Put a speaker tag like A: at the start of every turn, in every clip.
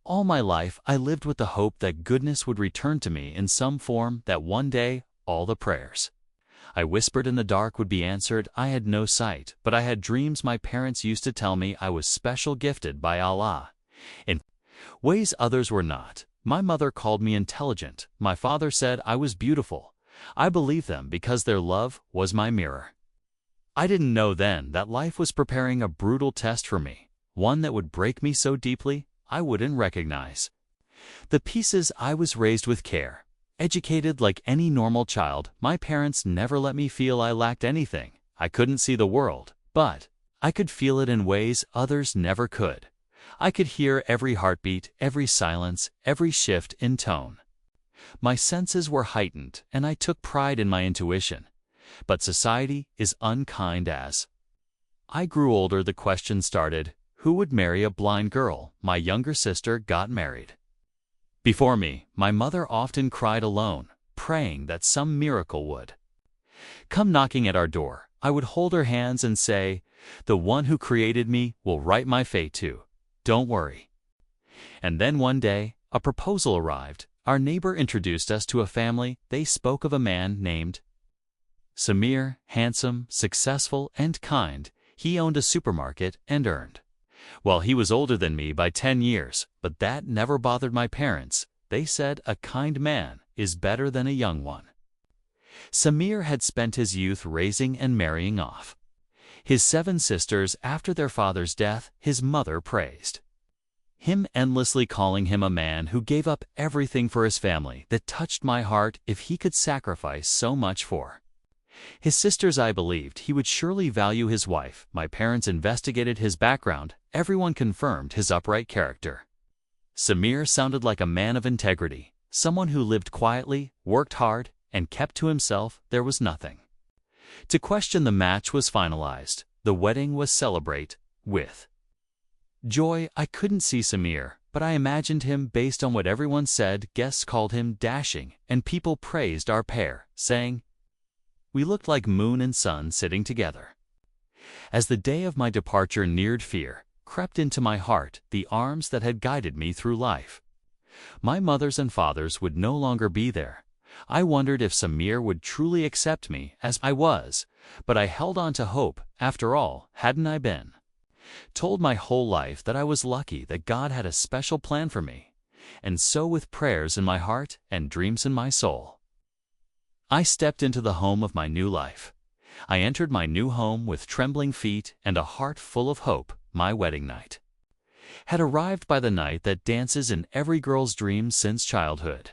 A: All my life, I lived with the hope that goodness would return to me in some form, that one day, all the prayers I whispered in the dark would be answered. I had no sight, but I had dreams. My parents used to tell me I was special gifted by Allah in ways others were not. My mother called me intelligent. My father said I was beautiful. I believed them because their love was my mirror. I didn't know then that life was preparing a brutal test for me, one that would break me so deeply I wouldn't recognize the pieces. I was raised with care, educated like any normal child. My parents never let me feel I lacked anything. I couldn't see the world, but I could feel it in ways others never could. I could hear every heartbeat, every silence, every shift in tone. My senses were heightened, and I took pride in my intuition. But society is unkind. As I grew older, the question started: who would marry a blind girl? My younger sister got married before me. My mother often cried alone, praying that some miracle would come knocking at our door. I would hold her hands and say, "The one who created me will write my fate too. Don't worry." And then one day, a proposal arrived. Our neighbor introduced us to a family. They spoke of a man named Samir, handsome, successful, and kind. He owned a supermarket and earned well. He was older than me by 10 years, but that never bothered my parents. They said a kind man is better than a young one. Samir had spent his youth raising and marrying off his 7 sisters. After their father's death, his mother praised him endlessly, calling him a man who gave up everything for his family. That touched my heart. If he could sacrifice so much for his sisters, I believed he would surely value his wife. My parents investigated his background. Everyone confirmed his upright character. Samir sounded like a man of integrity, someone who lived quietly, worked hard, and kept to himself. There was nothing to question. The match was finalized. The wedding was celebrated with joy. I couldn't see Samir, but I imagined him based on what everyone said. Guests called him dashing, and people praised our pair, saying we looked like moon and sun sitting together. As the day of my departure neared, fear crept into my heart. The arms that had guided me through life, my mother's and father's, would no longer be there. I wondered if Samir would truly accept me as I was, but I held on to hope. After all, hadn't I been told my whole life that I was lucky, that God had a special plan for me? And so, with prayers in my heart and dreams in my soul, I stepped into the home of my new life. I entered my new home with trembling feet and a heart full of hope. My wedding night had arrived. By the night that dances in every girl's dreams since childhood,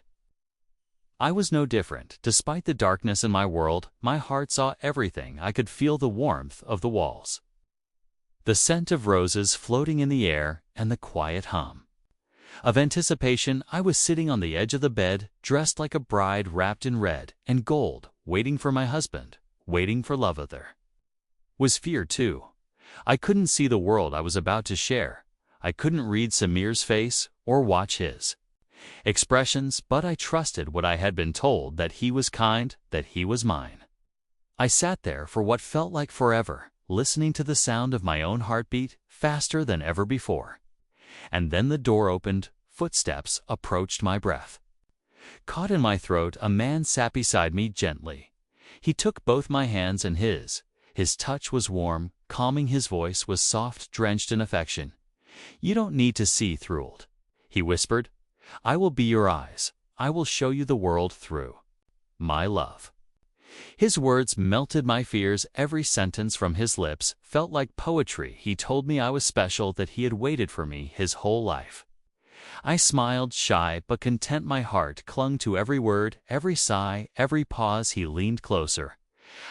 A: I was no different. Despite the darkness in my world, my heart saw everything. I could feel the warmth of the walls, the scent of roses floating in the air, and the quiet hum of anticipation. I was sitting on the edge of the bed, dressed like a bride, wrapped in red and gold, waiting for my husband, waiting for love. There was fear too. I couldn't see the world I was about to share. I couldn't read Samir's face or watch his expressions, but I trusted what I had been told, that he was kind, that he was mine. I sat there for what felt like forever, listening to the sound of my own heartbeat, faster than ever before. And then the door opened. Footsteps approached. My breath caught in my throat. A man sat beside me gently. He took both my hands in his. His touch was warm, calming. His voice was soft, drenched in affection. "You don't need to see through it," he whispered. "I will be your eyes. I will show you the world through my love." His words melted my fears. Every sentence from his lips felt like poetry. He told me I was special, that he had waited for me his whole life. I smiled, shy but content. My heart clung to every word, every sigh, every pause. He leaned closer.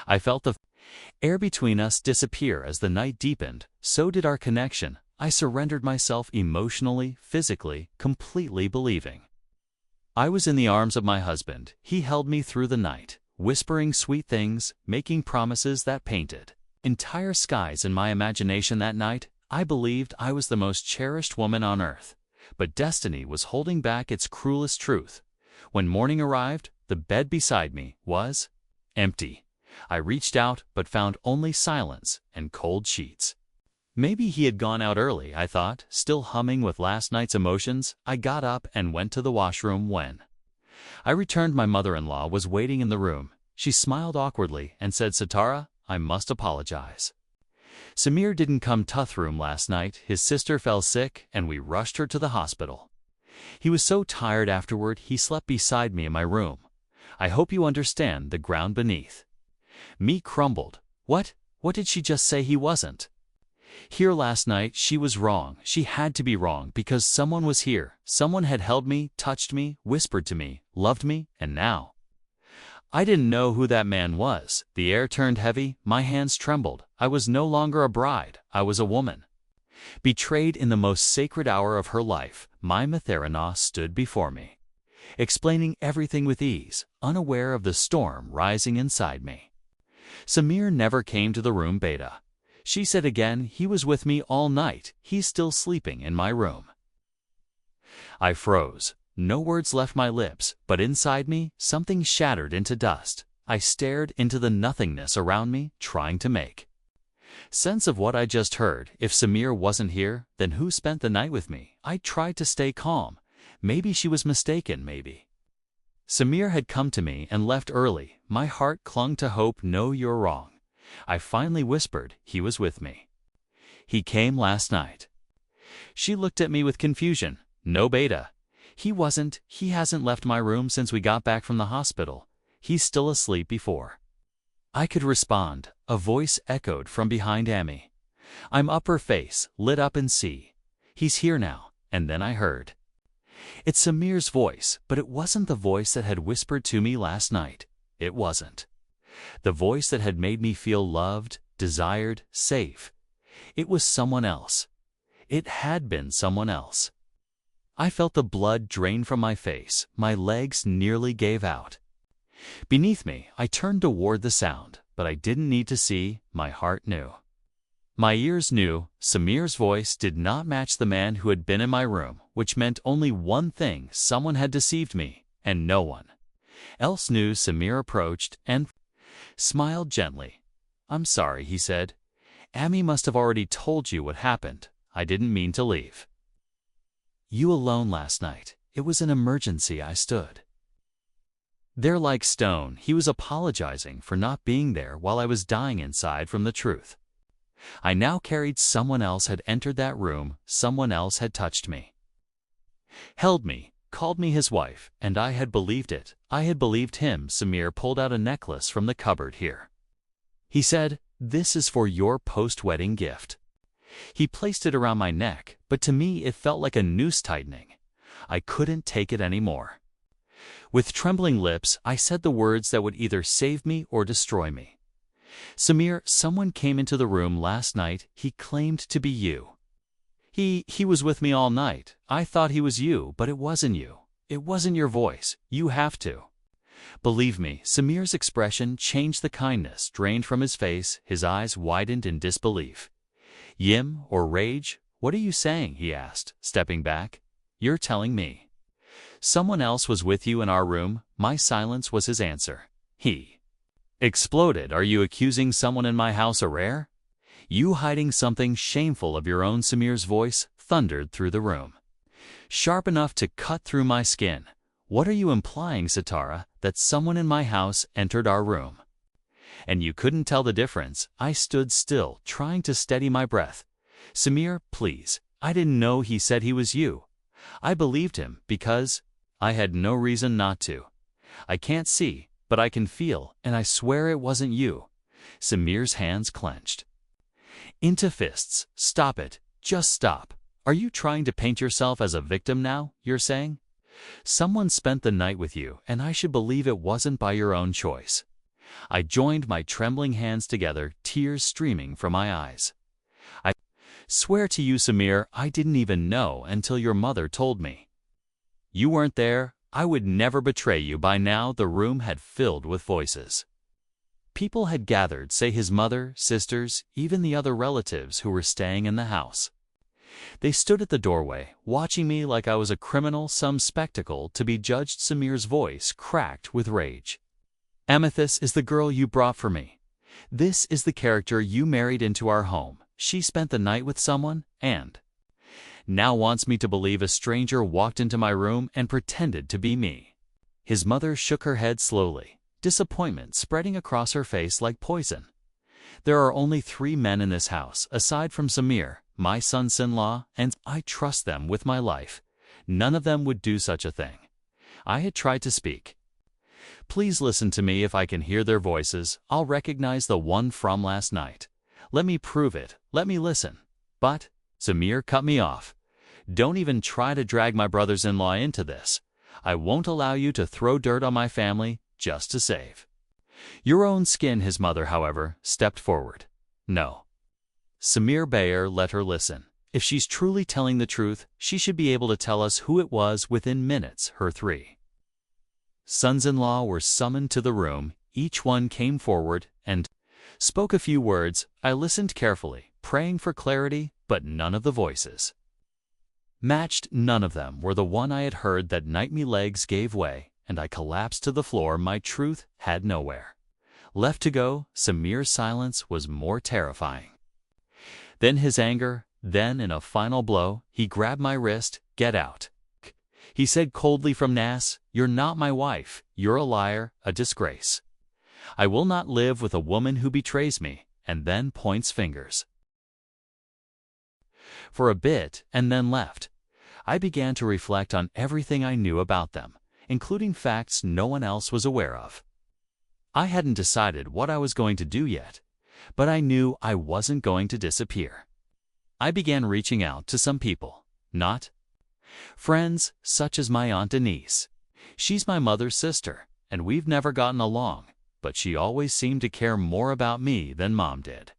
A: I felt the air between us disappear as the night deepened. So did our connection. I surrendered myself emotionally, physically, completely believing I was in the arms of my husband. He held me through the night, whispering sweet things, making promises that painted entire skies in my imagination. That night, I believed I was the most cherished woman on earth. But destiny was holding back its cruelest truth. When morning arrived, the bed beside me was empty. I reached out, but found only silence and cold sheets. Maybe he had gone out early, I thought, still humming with last night's emotions. I got up and went to the washroom when I returned. My mother-in-law was waiting in the room. She smiled awkwardly and said, "Sitara, I must apologize. Samir didn't come to the room last night. His sister fell sick and we rushed her to the hospital. He was so tired afterward he slept beside me in my room. I hope you understand the ground beneath me crumbled. What did she just say? He wasn't here last night. She was wrong. She had to be wrong because someone was here. Someone had held me, touched me, whispered to me, loved me, and now I didn't know who that man was." The air turned heavy, my hands trembled. I was no longer a bride, I was a woman. Betrayed in the most sacred hour of her life, my mother-in-law stood before me, explaining everything with ease, unaware of the storm rising inside me. "Samir never came to the room, Beta," she said again. "He was with me all night. He's still sleeping in my room." I froze. No words left my lips, but inside me, something shattered into dust. I stared into the nothingness around me, trying to make sense of what I just heard. If Samir wasn't here, then who spent the night with me? I tried to stay calm. Maybe she was mistaken, maybe Samir had come to me and left early. My heart clung to hope. "No, you're wrong." I finally whispered, "He was with me. He came last night." She looked at me with confusion. "No, Beta. He wasn't. He hasn't left my room since we got back from the hospital. He's still asleep." Before I could respond, a voice echoed from behind Amy. I'm up. Her face lit up and see. "He's here now." And then I heard it's Samir's voice, but it wasn't the voice that had whispered to me last night. It wasn't the voice that had made me feel loved, desired, safe. It was someone else. It had been someone else. I felt the blood drain from my face. My legs nearly gave out. Beneath me, I turned toward the sound, but I didn't need to see. My heart knew. My ears knew. Samir's voice did not match the man who had been in my room, which meant only one thing: someone had deceived me, and no one else knew. Samir approached and smiled gently. "I'm sorry," he said. "Amy must have already told you what happened. I didn't mean to leave you alone last night. It was an emergency." I stood there like stone. He was apologizing for not being there while I was dying inside from the truth I now carried. Someone else had entered that room. Someone else had touched me, held me, called me his wife, and I had believed it. I had believed him. Samir pulled out a necklace from the cupboard. "Here," he said, "this is for your post-wedding gift." He placed it around my neck, but to me it felt like a noose tightening. I couldn't take it anymore. With trembling lips, I said the words that would either save me or destroy me. "Samir, someone came into the room last night. He claimed to be you. He was with me all night. I thought he was you, but it wasn't you. It wasn't your voice. You have to believe me." Samir's expression changed. The kindness drained from his face. His eyes widened in disbelief. "Yim or rage? What are you saying?" he asked, stepping back. "You're telling me someone else was with you in our room?" My silence was his answer. He exploded. "Are you accusing someone in my house of rare? You hiding something shameful of your own?" Samir's voice thundered through the room, sharp enough to cut through my skin. "What are you implying, Sitara? That someone in my house entered our room and you couldn't tell the difference?" I stood still, trying to steady my breath. "Samir, please. I didn't know he said he was you. I believed him because I had no reason not to. I can't see, but I can feel, and I swear it wasn't you." Samir's hands clenched into fists. "Stop it. Just stop. Are you trying to paint yourself as a victim now? You're saying someone spent the night with you, and I should believe it wasn't by your own choice." I joined my trembling hands together, tears streaming from my eyes. "I swear to you, Samir, I didn't even know until your mother told me. You weren't there. I would never betray you." By now, the room had filled with voices. People had gathered, say his mother, sisters, even the other relatives who were staying in the house. They stood at the doorway, watching me like I was a criminal, some spectacle to be judged. Samir's voice cracked with rage. "Amethyst is the girl you brought for me. This is the character you married into our home. she spent the night with someone and now wants me to believe a stranger walked into my room and pretended to be me. His mother shook her head slowly, disappointment spreading across her face like poison. There are only 3 men in this house, aside from Samir, my sons-in-law, and I trust them with my life. None of them would do such a thing. I had tried to speak. Please listen to me. If I can hear their voices, I'll recognize the one from last night. Let me prove it. Let me listen. But Samir cut me off. Don't even try to drag my brothers-in-law into this. I won't allow you to throw dirt on my family just to save your own skin. His mother, however, stepped forward. No. Samir Bayer, let her listen. If she's truly telling the truth, she should be able to tell us who it was within minutes. Her 3 sons-in-law were summoned to the room. Each one came forward and spoke a few words. I listened carefully, praying for clarity, but none of the voices matched. None of them were the one I had heard that night. My legs gave way, and I collapsed to the floor. My truth had nowhere left to go. Samir's silence was more terrifying than his anger. Then, in a final blow, he grabbed my wrist. Get out, he said coldly from Nas. You're not my wife. You're a liar, a disgrace. I will not live with a woman who betrays me, and then points fingers for a bit and then left. I began to reflect on everything I knew about them, including facts no one else was aware of. I hadn't decided what I was going to do yet, but I knew I wasn't going to disappear. I began reaching out to some people, not friends, such as my Aunt Denise. She's my mother's sister, and we've never gotten along, but she always seemed to care more about me than Mom did.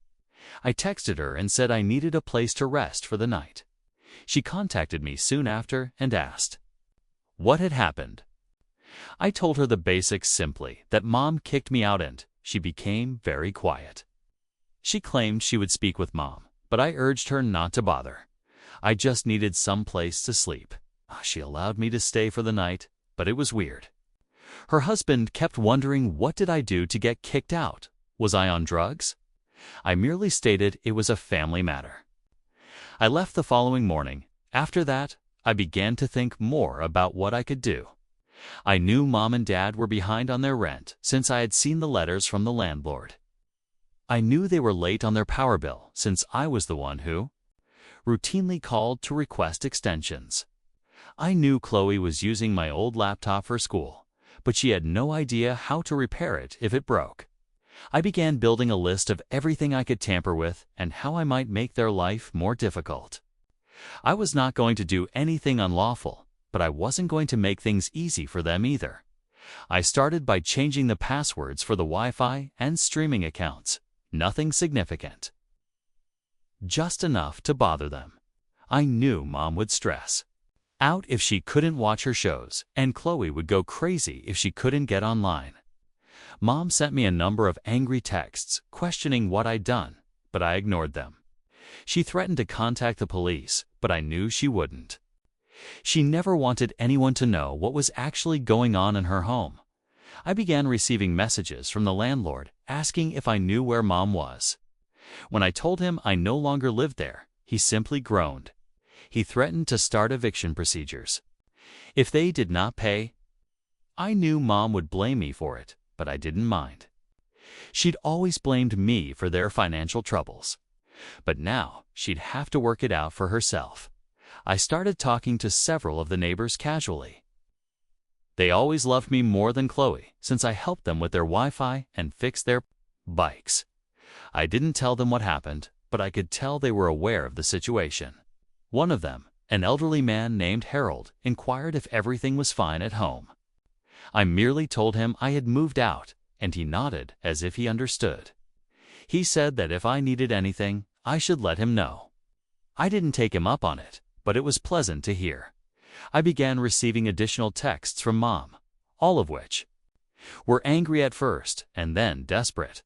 A: I texted her and said I needed a place to rest for the night. She contacted me soon after and asked what had happened. I told her the basics simply, that Mom kicked me out, and she became very quiet. She claimed she would speak with Mom, but I urged her not to bother. I just needed some place to sleep. She allowed me to stay for the night, but it was weird. Her husband kept wondering, what did I do to get kicked out? Was I on drugs? I merely stated it was a family matter. I left the following morning. After that, I began to think more about what I could do. I knew Mom and Dad were behind on their rent since I had seen the letters from the landlord. I knew they were late on their power bill since I was the one who routinely called to request extensions. I knew Chloe was using my old laptop for school, but she had no idea how to repair it if it broke. I began building a list of everything I could tamper with and how I might make their life more difficult. I was not going to do anything unlawful, but I wasn't going to make things easy for them either. I started by changing the passwords for the Wi-Fi and streaming accounts. Nothing significant, just enough to bother them. I knew Mom would stress out if she couldn't watch her shows, and Chloe would go crazy if she couldn't get online. Mom sent me a number of angry texts questioning what I'd done, but I ignored them. She threatened to contact the police, but I knew she wouldn't. She never wanted anyone to know what was actually going on in her home. I began receiving messages from the landlord asking if I knew where Mom was. When I told him I no longer lived there, he simply groaned. He threatened to start eviction procedures if they did not pay. I knew Mom would blame me for it, but I didn't mind. She'd always blamed me for their financial troubles, but now she'd have to work it out for herself. I started talking to several of the neighbors casually. They always loved me more than Chloe, since I helped them with their Wi-Fi and fixed their bikes. I didn't tell them what happened, but I could tell they were aware of the situation. One of them, an elderly man named Harold, inquired if everything was fine at home. I merely told him I had moved out, and he nodded as if he understood. He said that if I needed anything, I should let him know. I didn't take him up on it, but it was pleasant to hear. I began receiving additional texts from Mom, all of which were angry at first and then desperate.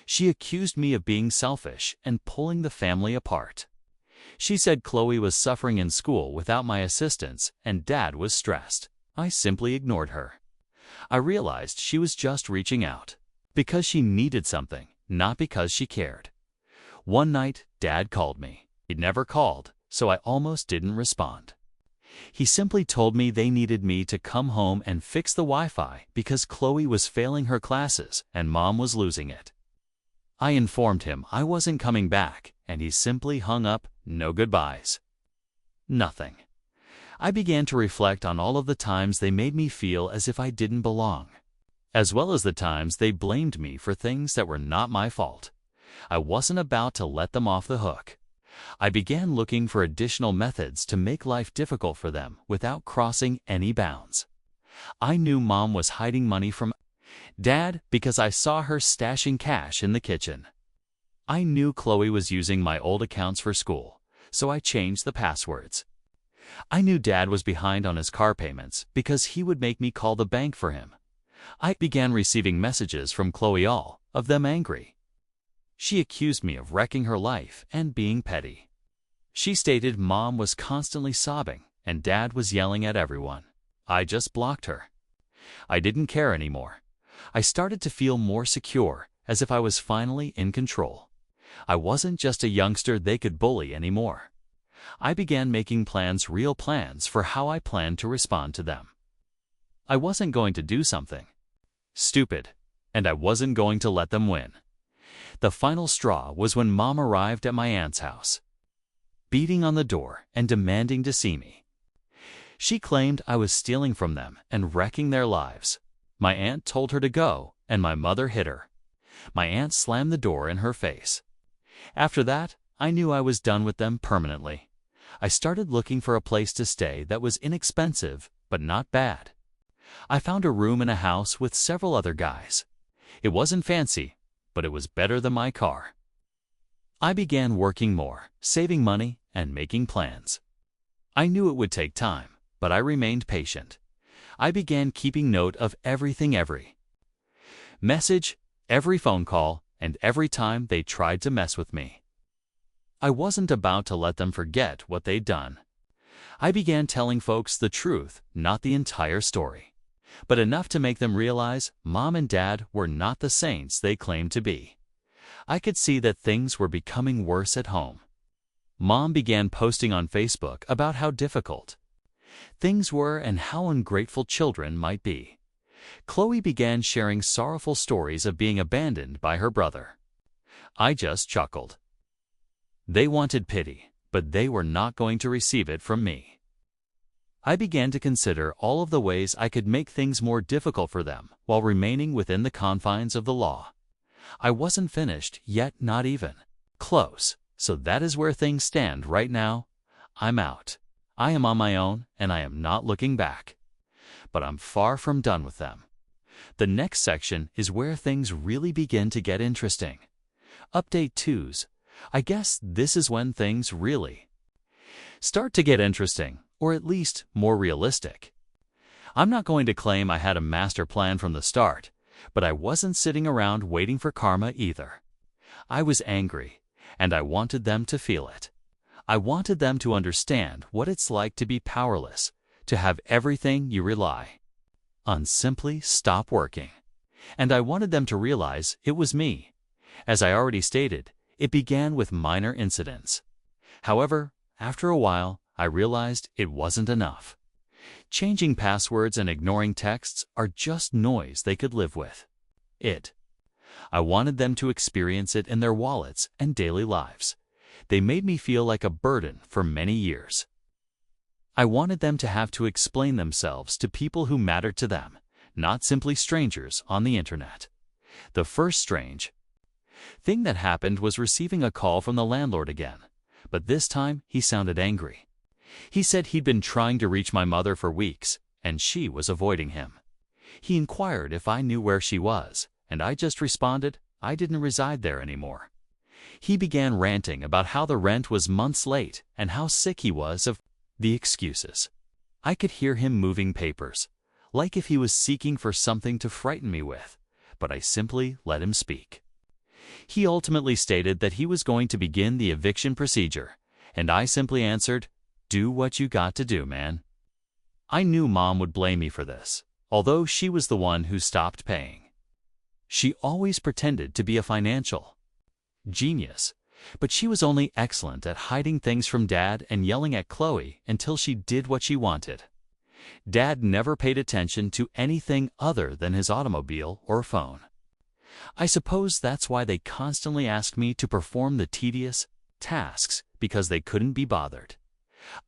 A: She accused me of being selfish and pulling the family apart. She said Chloe was suffering in school without my assistance and Dad was stressed. I simply ignored her. I realized she was just reaching out because she needed something, not because she cared. One night, Dad called me. He'd never called, so I almost didn't respond. He simply told me they needed me to come home and fix the Wi-Fi because Chloe was failing her classes and Mom was losing it. I informed him I wasn't coming back, and he simply hung up, no goodbyes. Nothing. I began to reflect on all of the times they made me feel as if I didn't belong, as well as the times they blamed me for things that were not my fault. I wasn't about to let them off the hook. I began looking for additional methods to make life difficult for them without crossing any bounds. I knew Mom was hiding money from Dad because I saw her stashing cash in the kitchen. I knew Chloe was using my old accounts for school, so I changed the passwords. I knew Dad was behind on his car payments because he would make me call the bank for him. I began receiving messages from Chloe, all of them angry. She accused me of wrecking her life and being petty. She stated Mom was constantly sobbing and Dad was yelling at everyone. I just blocked her. I didn't care anymore. I started to feel more secure, as if I was finally in control. I wasn't just a youngster they could bully anymore. I began making plans, real plans for how I planned to respond to them. I wasn't going to do something stupid, and I wasn't going to let them win. The final straw was when Mom arrived at my aunt's house, beating on the door and demanding to see me. She claimed I was stealing from them and wrecking their lives. My aunt told her to go, and my mother hit her. My aunt slammed the door in her face. After that, I knew I was done with them permanently. I started looking for a place to stay that was inexpensive, but not bad. I found a room in a house with several other guys. It wasn't fancy, but it was better than my car. I began working more, saving money, and making plans. I knew it would take time, but I remained patient. I began keeping note of everything, every message, every phone call, and every time they tried to mess with me. I wasn't about to let them forget what they'd done. I began telling folks the truth, not the entire story, but enough to make them realize Mom and Dad were not the saints they claimed to be. I could see that things were becoming worse at home. Mom began posting on Facebook about how difficult things were and how ungrateful children might be. Chloe began sharing sorrowful stories of being abandoned by her brother. I just chuckled. They wanted pity, but they were not going to receive it from me. I began to consider all of the ways I could make things more difficult for them while remaining within the confines of the law. I wasn't finished, yet not even close, so that is where things stand right now. I'm out. I am on my own, and I am not looking back. But I'm far from done with them. The next section is where things really begin to get interesting. Update 2s. I guess this is when things really start to get interesting, or at least more realistic. I'm not going to claim I had a master plan from the start, but I wasn't sitting around waiting for karma either. I was angry, and I wanted them to feel it. I wanted them to understand what it's like to be powerless, to have everything you rely on simply stop working. And I wanted them to realize it was me. As I already stated, it began with minor incidents. However, after a while, I realized it wasn't enough. Changing passwords and ignoring texts are just noise they could live with. I wanted them to experience it in their wallets and daily lives. They made me feel like a burden for many years. I wanted them to have to explain themselves to people who mattered to them, not simply strangers on the internet. The first strange thing that happened was receiving a call from the landlord again, but this time he sounded angry. He said he'd been trying to reach my mother for weeks, and she was avoiding him. He inquired if I knew where she was, and I just responded I didn't reside there anymore. He began ranting about how the rent was months late and how sick he was of the excuses. I could hear him moving papers, like if he was seeking for something to frighten me with, but I simply let him speak. He ultimately stated that he was going to begin the eviction procedure, and I simply answered, "Do what you got to do, man." I knew Mom would blame me for this, although she was the one who stopped paying. She always pretended to be a financial genius, But she was only excellent at hiding things from Dad and yelling at Chloe until she did what she wanted. Dad never paid attention to anything other than his automobile or phone. I suppose that's why they constantly asked me to perform the tedious tasks, because they couldn't be bothered.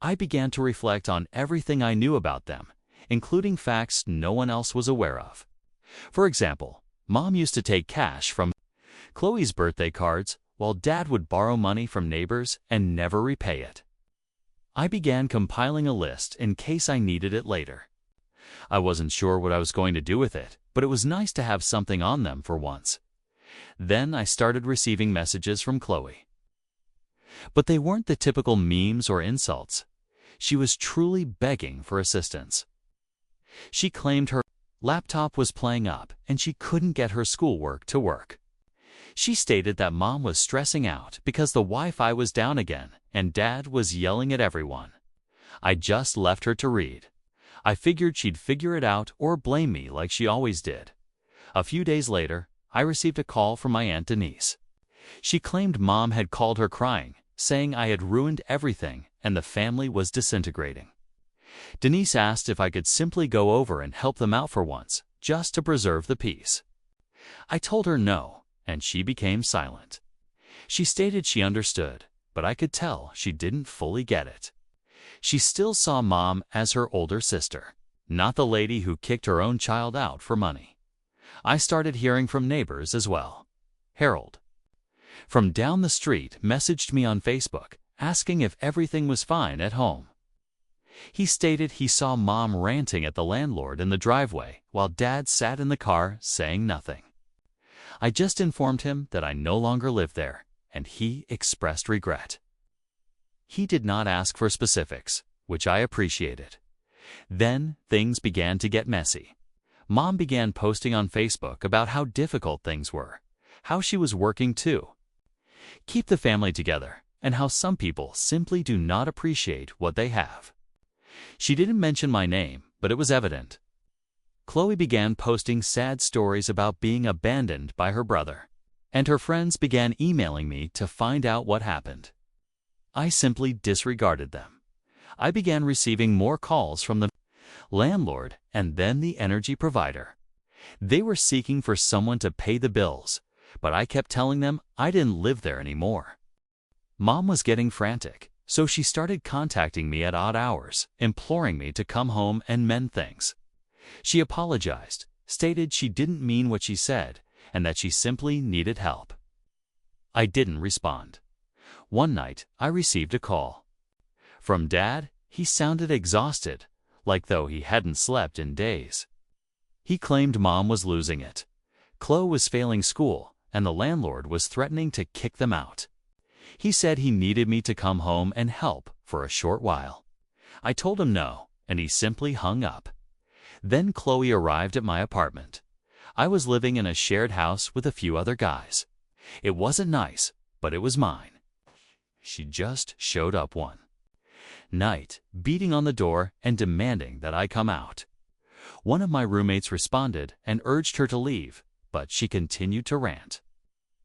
A: I began to reflect on everything I knew about them, including facts no one else was aware of. For example, Mom used to take cash from Chloe's birthday cards, while Dad would borrow money from neighbors and never repay it. I began compiling a list in case I needed it later. I wasn't sure what I was going to do with it, but it was nice to have something on them for once. Then I started receiving messages from Chloe. But they weren't the typical memes or insults. She was truly begging for assistance. She claimed her laptop was playing up and she couldn't get her schoolwork to work. She stated that Mom was stressing out because the Wi-Fi was down again and Dad was yelling at everyone. I just left her to read. I figured she'd figure it out or blame me like she always did. A few days later, I received a call from my Aunt Denise. She claimed Mom had called her crying, saying I had ruined everything and the family was disintegrating. Denise asked if I could simply go over and help them out for once, just to preserve the peace. I told her no, and she became silent. She stated she understood, but I could tell she didn't fully get it. She still saw Mom as her older sister, not the lady who kicked her own child out for money. I started hearing from neighbors as well. Harold, from down the street, messaged me on Facebook, asking if everything was fine at home. He stated he saw Mom ranting at the landlord in the driveway while Dad sat in the car saying nothing. I just informed him that I no longer lived there, and he expressed regret. He did not ask for specifics, which I appreciated. Then things began to get messy. Mom began posting on Facebook about how difficult things were, how she was working to keep the family together, and how some people simply do not appreciate what they have. She didn't mention my name, but it was evident. Chloe began posting sad stories about being abandoned by her brother, and her friends began emailing me to find out what happened. I simply disregarded them. I began receiving more calls from the landlord and then the energy provider. They were seeking for someone to pay the bills, but I kept telling them I didn't live there anymore. Mom was getting frantic, so she started contacting me at odd hours, imploring me to come home and mend things. She apologized, stated she didn't mean what she said, and that she simply needed help. I didn't respond. One night, I received a call from Dad. He sounded exhausted, like though he hadn't slept in days. He claimed Mom was losing it. Chloe was failing school, and the landlord was threatening to kick them out. He said he needed me to come home and help for a short while. I told him no, and he simply hung up. Then Chloe arrived at my apartment. I was living in a shared house with a few other guys. It wasn't nice, but it was mine. She just showed up one night, beating on the door and demanding that I come out. One of my roommates responded and urged her to leave, but she continued to rant.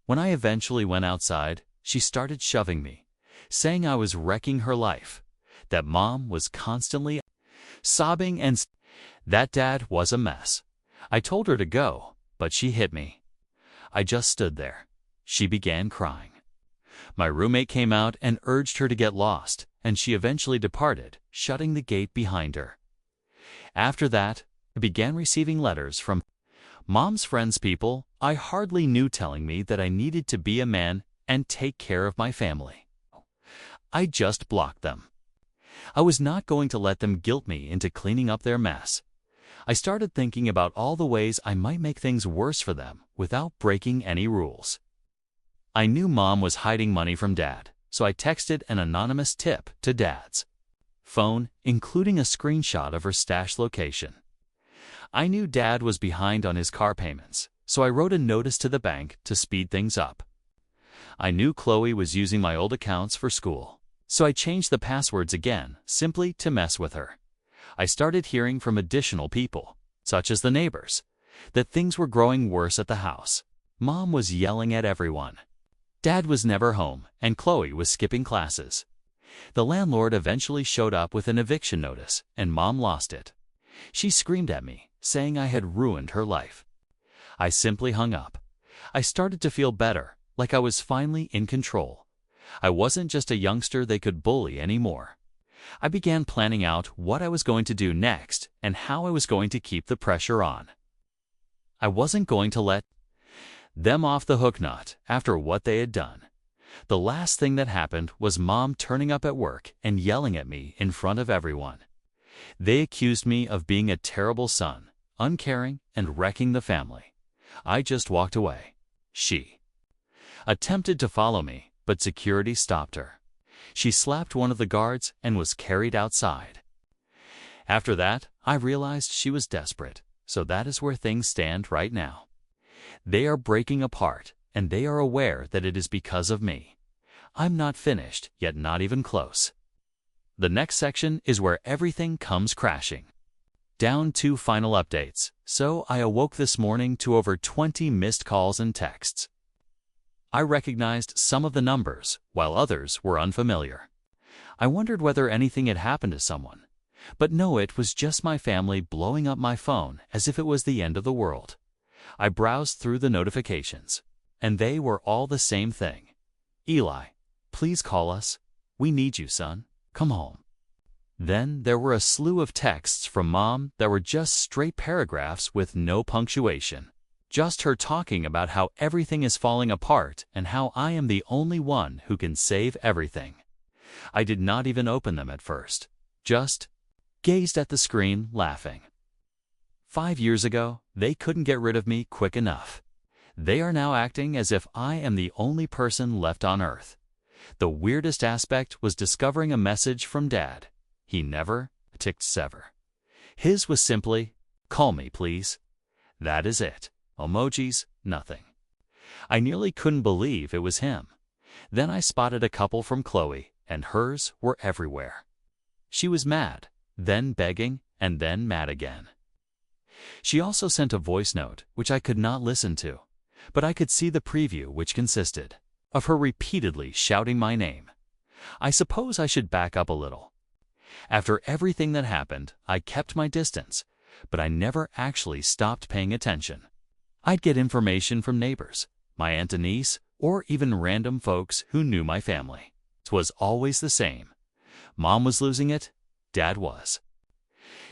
A: When I eventually went outside, she started shoving me, saying I was wrecking her life, that Mom was constantly sobbing and that Dad was a mess. I told her to go, but she hit me. I just stood there. She began crying. My roommate came out and urged her to get lost, and she eventually departed, shutting the gate behind her. After that, I began receiving letters from Mom's friends, people I hardly knew, telling me that I needed to be a man and take care of my family. I just blocked them. I was not going to let them guilt me into cleaning up their mess. I started thinking about all the ways I might make things worse for them without breaking any rules. I knew Mom was hiding money from Dad, so I texted an anonymous tip to Dad's phone, including a screenshot of her stash location. I knew Dad was behind on his car payments, so I wrote a notice to the bank to speed things up. I knew Chloe was using my old accounts for school, so I changed the passwords again, simply to mess with her. I started hearing from additional people, such as the neighbors, that things were growing worse at the house. Mom was yelling at everyone. Dad was never home, and Chloe was skipping classes. The landlord eventually showed up with an eviction notice, and Mom lost it. She screamed at me, saying I had ruined her life. I simply hung up. I started to feel better, like I was finally in control. I wasn't just a youngster they could bully anymore. I began planning out what I was going to do next and how I was going to keep the pressure on. I wasn't going to let them off the hook not after what they had done. The last thing that happened was Mom turning up at work and yelling at me in front of everyone. They accused me of being a terrible son, uncaring, and wrecking the family. I just walked away. She attempted to follow me, but security stopped her. She slapped one of the guards and was carried outside. After that, I realized she was desperate, so that is where things stand right now. They are breaking apart, and they are aware that it is because of me. I'm not finished, yet not even close. The next section is where everything comes crashing. Down 2 final updates, so I awoke this morning to over 20 missed calls and texts. I recognized some of the numbers, while others were unfamiliar. I wondered whether anything had happened to someone. But no, it was just my family blowing up my phone as if it was the end of the world. I browsed through the notifications, and they were all the same thing. Eli, please call us. We need you, son. Come home. Then there were a slew of texts from Mom that were just straight paragraphs with no punctuation. Just her talking about how everything is falling apart and how I am the only one who can save everything. I did not even open them at first. Just gazed at the screen, laughing. 5 years ago, they couldn't get rid of me quick enough. They are now acting as if I am the only person left on Earth. The weirdest aspect was discovering a message from Dad. He never ticked sever. His was simply, "Call me, please." That is it. Emojis, nothing. I nearly couldn't believe it was him. Then I spotted a couple from Chloe, and hers were everywhere. She was mad, then begging, and then mad again. She also sent a voice note, which I could not listen to, but I could see the preview, which consisted of her repeatedly shouting my name. I suppose I should back up a little. After everything that happened, I kept my distance, but I never actually stopped paying attention. I'd get information from neighbors, my aunt Denise, or even random folks who knew my family. It was always the same. Mom was losing it, Dad was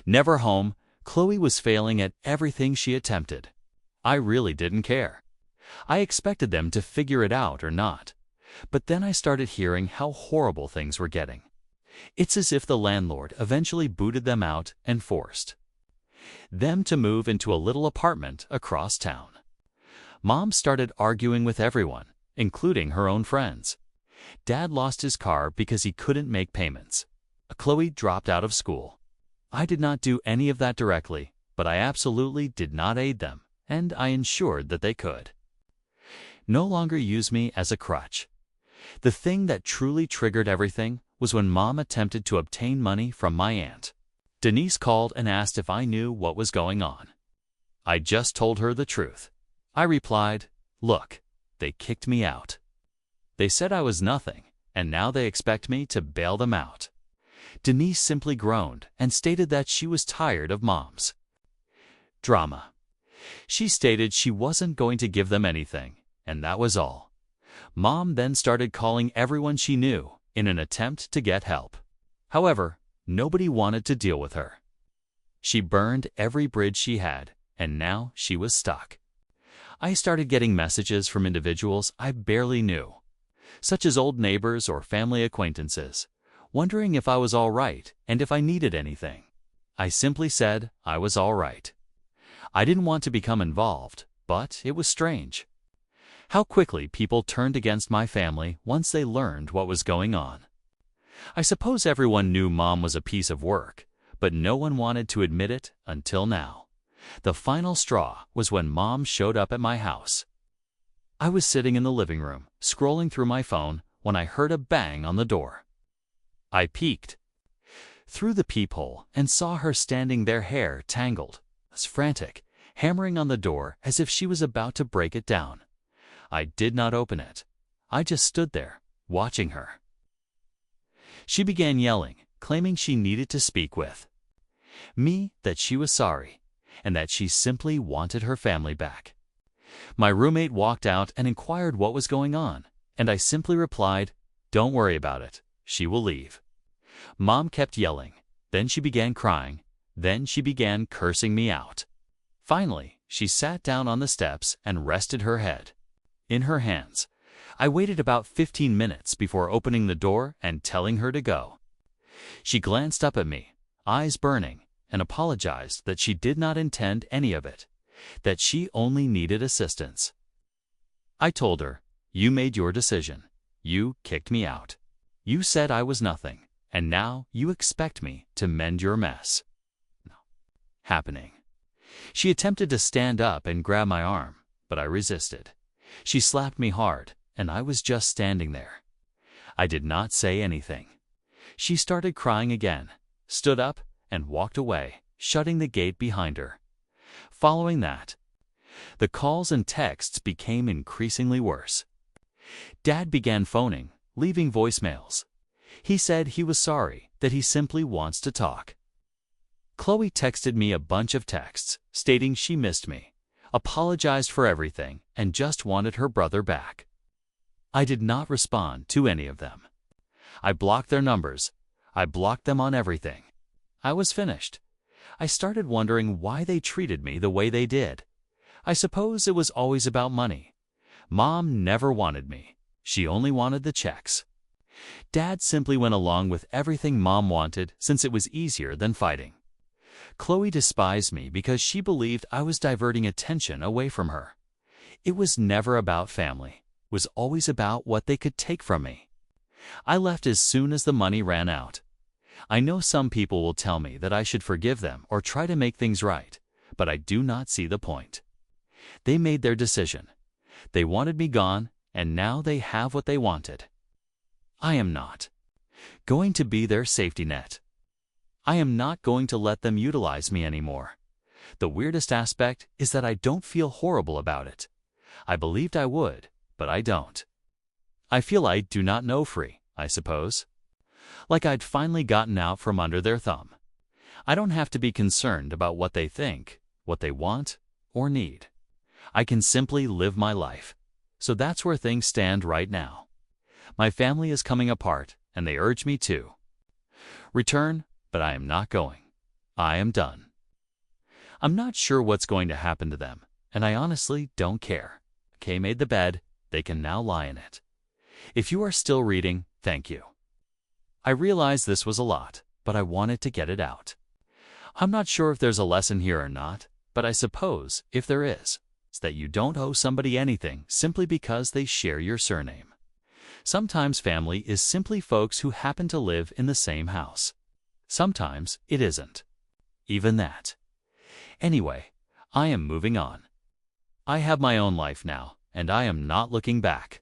A: never home, Chloe was failing at everything she attempted. I really didn't care. I expected them to figure it out or not. But then I started hearing how horrible things were getting. It's as if the landlord eventually booted them out and forced them to move into a little apartment across town. Mom started arguing with everyone, including her own friends. Dad lost his car because he couldn't make payments. Chloe dropped out of school. I did not do any of that directly, but I absolutely did not aid them, and I ensured that they could no longer use me as a crutch. The thing that truly triggered everything was when Mom attempted to obtain money from my aunt. Denise called and asked if I knew what was going on. I just told her the truth. I replied, "Look, they kicked me out. They said I was nothing, and now they expect me to bail them out." Denise simply groaned and stated that she was tired of Mom's drama. She stated she wasn't going to give them anything, and that was all. Mom then started calling everyone she knew in an attempt to get help. However, nobody wanted to deal with her. She burned every bridge she had, and now she was stuck. I started getting messages from individuals I barely knew, such as old neighbors or family acquaintances, wondering if I was all right and if I needed anything. I simply said I was all right. I didn't want to become involved, but it was strange how quickly people turned against my family once they learned what was going on. I suppose everyone knew Mom was a piece of work, but no one wanted to admit it until now. The final straw was when Mom showed up at my house. I was sitting in the living room, scrolling through my phone, when I heard a bang on the door. I peeked through the peephole and saw her standing there, hair tangled, frantic, hammering on the door as if she was about to break it down. I did not open it. I just stood there, watching her. She began yelling, claiming she needed to speak with me, that she was sorry, and that she simply wanted her family back. My roommate walked out and inquired what was going on, and I simply replied, "Don't worry about it, she will leave." Mom kept yelling, then she began crying, then she began cursing me out. Finally, she sat down on the steps and rested her head in her hands. I waited about 15 minutes before opening the door and telling her to go. She glanced up at me, eyes burning, and apologized that she did not intend any of it, that she only needed assistance. I told her, "You made your decision. You kicked me out. You said I was nothing, and now you expect me to mend your mess." No. Happening. She attempted to stand up and grab my arm, but I resisted. She slapped me hard, and I was just standing there. I did not say anything. She started crying again, stood up, and walked away, shutting the gate behind her. Following that, the calls and texts became increasingly worse. Dad began phoning, leaving voicemails. He said he was sorry, that he simply wants to talk. Chloe texted me a bunch of texts, stating she missed me, apologized for everything, and just wanted her brother back. I did not respond to any of them. I blocked their numbers. I blocked them on everything. I was finished. I started wondering why they treated me the way they did. I suppose it was always about money. Mom never wanted me. She only wanted the checks. Dad simply went along with everything Mom wanted since it was easier than fighting. Chloe despised me because she believed I was diverting attention away from her. It was never about family. It was always about what they could take from me. I left as soon as the money ran out. I know some people will tell me that I should forgive them or try to make things right, but I do not see the point. They made their decision. They wanted me gone, and now they have what they wanted. I am not going to be their safety net. I am not going to let them utilize me anymore. The weirdest aspect is that I don't feel horrible about it. I believed I would, but I don't. I feel I do not know free, I suppose. Like I'd finally gotten out from under their thumb. I don't have to be concerned about what they think, what they want, or need. I can simply live my life. So that's where things stand right now. My family is coming apart, and they urge me to return, but I am not going. I am done. I'm not sure what's going to happen to them, and I honestly don't care. Kay made the bed, they can now lie in it. If you are still reading, thank you. I realize this was a lot, but I wanted to get it out. I'm not sure if there's a lesson here or not, but I suppose, if there is, it's that you don't owe somebody anything simply because they share your surname. Sometimes family is simply folks who happen to live in the same house. Sometimes it isn't. Even that. Anyway, I am moving on. I have my own life now, and I am not looking back.